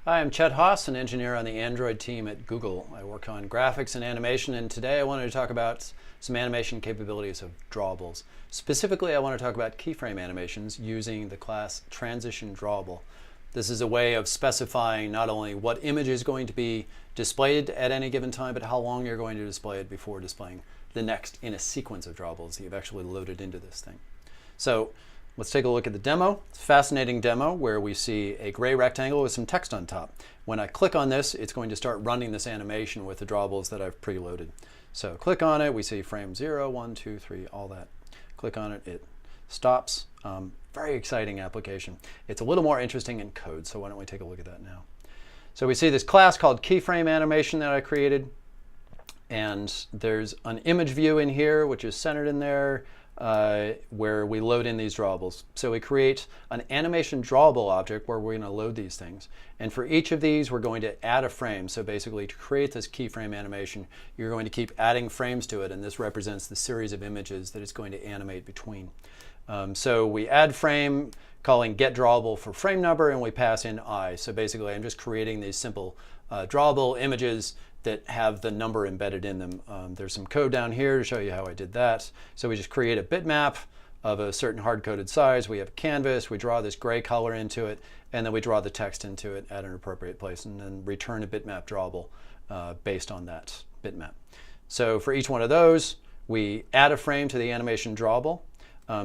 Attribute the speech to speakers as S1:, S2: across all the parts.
S1: Hi, I'm Chet Haas, an engineer on the Android team at Google. I work on graphics and animation, and today I wanted to talk about some animation capabilities of drawables. Specifically, I want to talk about keyframe animations using the class transition drawable. This is a way of specifying not only what image is going to be displayed at any given time, but how long you're going to display it before displaying the next in a sequence of drawables that you've actually loaded into this thing. So let's take a look at the demo. It's a fascinating demo where we see a gray rectangle with some text on top. When I click on this, it's going to start running this animation with the drawables that I've preloaded. So click on it, we see frame 0, 1, 2, 3, all that. Click on it, it stops. Very exciting application. It's a little more interesting in code, so why don't we take a look at that now. So we see this class called KeyFrame animation that I created, and there's an image view in here which is centered in there, where we load in these drawables. So we create an animation drawable object where we're going to load these things. And for each of these, we're going to add a frame. So basically, to create this keyframe animation, you're going to keep adding frames to it, and this represents the series of images that it's going to animate between. So we add frame, calling getDrawable for frame number, and we pass in I. So basically, I'm just creating these simple drawable images that have the number embedded in them. There's some code down here to show you how I did that. So we just create a bitmap of a certain hard-coded size. We have a canvas, we draw this gray color into it, and then we draw the text into it at an appropriate place, and then return a bitmap drawable based on that bitmap. So for each one of those, we add a frame to the animation drawable,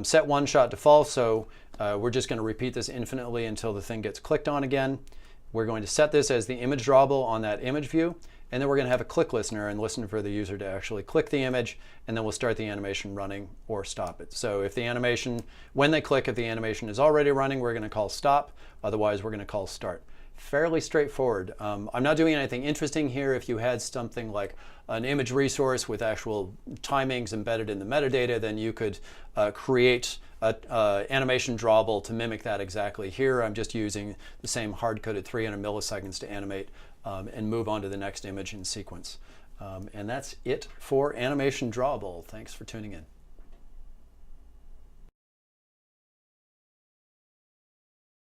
S1: set one shot to false, so we're just going to repeat this infinitely until the thing gets clicked on again. We're going to set this as the image drawable on that image view, and then we're going to have a click listener and listen for the user to actually click the image, and then we'll start the animation running or stop it. So if the animation, when they click, if the animation is already running, we're going to call stop. Otherwise, we're going to call start. Fairly straightforward. I'm not doing anything interesting here. If you had something like an image resource with actual timings embedded in the metadata, then you could create an animation drawable to mimic that exactly. Here, I'm just using the same hard-coded 300 milliseconds to animate and move on to the next image in sequence. And that's it for animation drawable. Thanks for tuning in.